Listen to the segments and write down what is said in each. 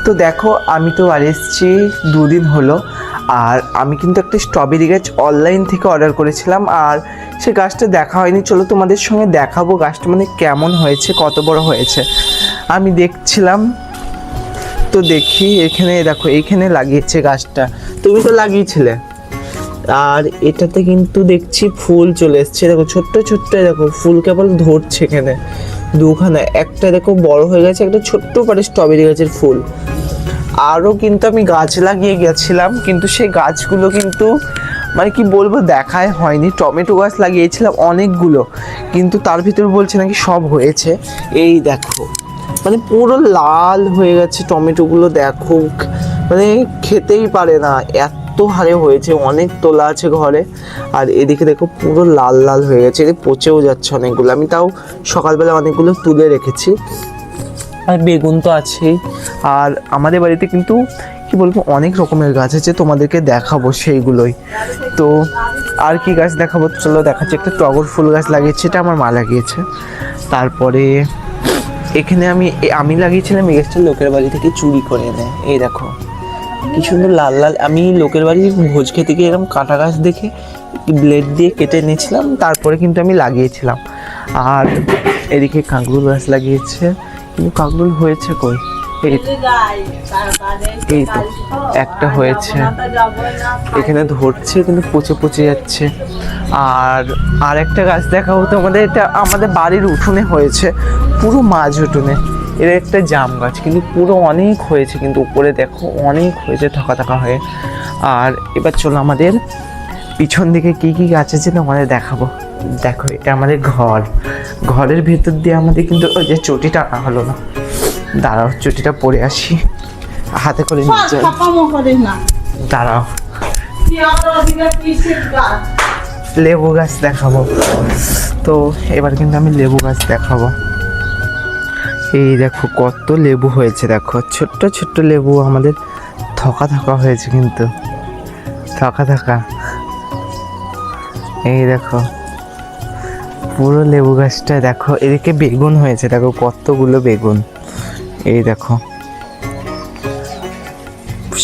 তো দেখো আমি তো আর এসেছি 2 দিন হলো, আর আমি কিন্তু একটা স্ট্রবেরি গাছ অনলাইন থেকে অর্ডার করেছিলাম, আর সে গাছটা দেখা হয়নি। চলো তোমাদের সঙ্গে দেখাবো গাছটা মানে কেমন হয়েছে, কত বড় হয়েছে। আমি দেখছিলাম তো দেখি এখানে দেখো এইখানে লাগিয়েছে গাছটা, তুমি তো লাগিয়েছিলে। আর এটাতে কিন্তু দেখছি ফুল চলে এসছে, দেখো ছোট্ট ছোট্ট দেখো ফুল কেবল ধরছে এখানে দুখানা, একটা দেখো বড় হয়ে গেছে, একটা ছোট্ট পারে স্ট্রবেরি গাছের ফুল। আরও কিন্তু আমি গাছ লাগিয়ে গেছিলাম, কিন্তু সেই গাছগুলো কিন্তু মানে কি বলবো দেখাই হয়নি। টমেটো গাছ লাগিয়েছিলাম অনেকগুলো, কিন্তু তার ভিতরে বলছে নাকি সব হয়েছে। এই দেখো মানে পুরো লাল হয়ে গেছে টমেটোগুলো, দেখো মানে খেতেই পারে না এত হারে হয়েছে, অনেক তোলা আছে ঘরে। আর এদিকে দেখো পুরো লাল লাল হয়ে গেছে, এদিকে পচেও যাচ্ছে অনেকগুলো, আমি তাও সকালবেলা অনেকগুলো তুলে রেখেছি। আর বেগুন তো আছেই। আর আমাদের বাড়িতে কিন্তু কি বলবো অনেক রকমের গাছ আছে, তোমাদেরকে দেখাবো সেইগুলোই। তো আর কি গাছ দেখাবো, চলো দেখাচ্ছি। একটা টগর ফুল গাছ লাগিয়েছি, এটা আমার মা লাগিয়েছে। তারপরে এখানে আমি লাগিয়েছিলাম এই গাছটা লোকের বাড়ি থেকে চুরি করে এনে, এই দেখো কি সুন্দর লাল লাল। আমি লোকের বাড়ি ভোজ খেতে গিয়ে এরকম কাঁটা গাছ দেখে ব্লেড দিয়ে কেটে এনেছিলাম, তারপরে কিন্তু আমি লাগিয়েছিলাম। আর এদিকে কাঁকরোল গাছ লাগিয়েছে, কিন্তু কাঁকরোল হয়েছে কই, এই তো একটা হয়েছে, এখানে ধরছে কিন্তু পচে পচে যাচ্ছে। আর একটা গাছ দেখাবো তোমাদের, এটা আমাদের বাড়ির উঠোনে হয়েছে, পুরো মাঝ উঠোনে। এর একটা জাম গাছ, কিন্তু পুরো অনেক হয়েছে, কিন্তু উপরে দেখো অনেক হয়েছে থাকা থাকা হয়ে। আর এবার চলো আমাদের পিছন দিকে কি কি গাছ আছে তোমাদের দেখাবো। দেখো এটা আমাদের ঘরের ভেতর দিয়ে আমাদের কিন্তু ওই যে চটিটা আনা হলো না, দাঁড়াও চটিটা পরে আসি, হাতে করে নিয়ে যাই, দাঁড়াও। লেবু গাছ দেখাবো, তো এবার কিন্তু আমি লেবু গাছ দেখাবো। এই দেখো কত লেবু হয়েছে, দেখো ছোট্ট ছোট্ট লেবু আমাদের থকা থকা হয়েছে, কিন্তু থকা থকা। এই দেখো পুরো লেবু গাছটা দেখো। এদিকে বেগুন হয়েছে, দেখো কতগুলো বেগুন। এই দেখো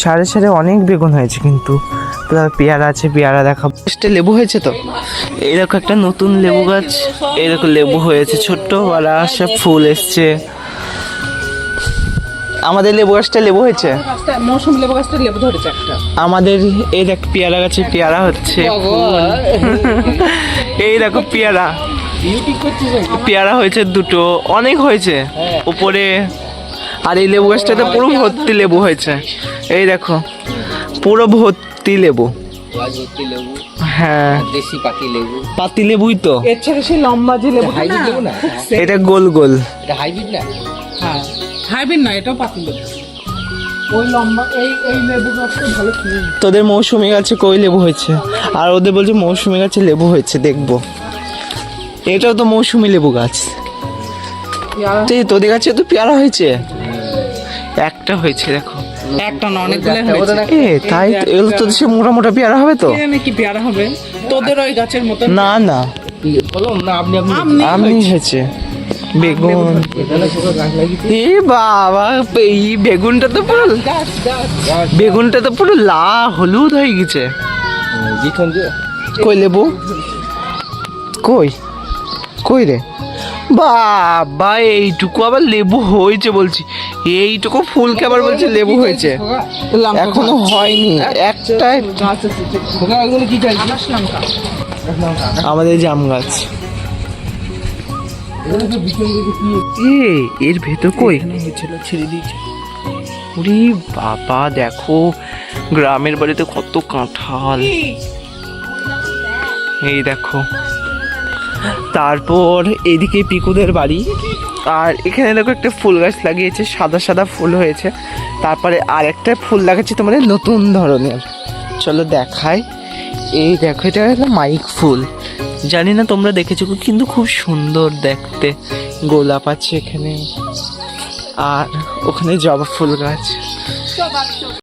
সারে সারে অনেক বেগুন হয়েছে, কিন্তু পেয়ারা আছে, পেয়ারা দেখাবো। লেবু হয়েছে তো, এই দেখো একটা নতুন লেবু গাছ, এই দেখো লেবু হয়েছে ছোট্ট বড় সব ফুল এসছে। আমাদের লেবু গাছটা লেবু হয়েছে, মৌসুমী লেবু গাছটা লেবু ধরেছে একটা। আমাদের এই দেখ পেয়ারা গাছে পেয়ারা হচ্ছে, এই দেখো পেয়ারা হয়েছে দুটো, অনেক হয়েছে উপরে। আর এই লেবু গাছটাতে পুরো ভর্তি লেবু হয়েছে, এই দেখো পুরো ভর্তি লেবু। হ্যাঁ দেশি পাতি লেবুই তো। এর ছেড়ে সেই লম্বা যে লেবু, হাইব্রিড লেবু না, এটা গোল গোল, এটা হাইব্রিড না। হ্যাঁ হাইব্রিড না, এটাও পাতি লেবু। ওই লম্বা এই লেবু গাছটা ভালো খেয়ে। তোদের মৌসুমী গাছে কই লেবু হয়েছে, আর ওদের বলছে মৌসুমী গাছে লেবু হয়েছে, দেখবো। এটাও তো মৌসুমী লেবু গাছ, তোদের গাছে তো পেয়ারা হয়েছে, একটা হয়েছে দেখো, একটা না অনেকগুলো হয়েছে। তাই এগুলো তো সে মোটা মোটা পেয়ারা হবে তো, কি পেয়ারা হবে তোদের ওই গাছের মতো? না না বললাম না, আপনি আমনি হয়েছে বেগুন। এ বাবা এই বেগুনটা তো পুরো লাল হলুদ হয়ে গেছে। কই লেবু, কই রে বাবা, এইটুকু আবার লেবু হয়েছে বলছি, এইটুকু ফুলকে আবার বলছে লেবু হয়েছে, এখনো হয়নি একটাই। আমাদের জাম গাছ, এর ভেতর কই ছেড়ে দিয়েছে। ওরে বাবা দেখো গ্রামের বাড়িতে কত কাঁঠাল, এই দেখো। তারপর এদিকে পিকুদের বাড়ি, আর এখানে দেখো একটা ফুল গাছ লাগিয়েছে, সাদা সাদা ফুল হয়েছে। তারপরে আর একটা ফুল লাগাচ্ছে তোমাদের নতুন ধরনের, চলো দেখাই। এই দেখো এটা হলো মাইক ফুল, জানি না তোমরা দেখেছো, কিন্তু খুব সুন্দর দেখতে। গোলাপ আছে এখানে, আর ওখানে জবা ফুল গাছ।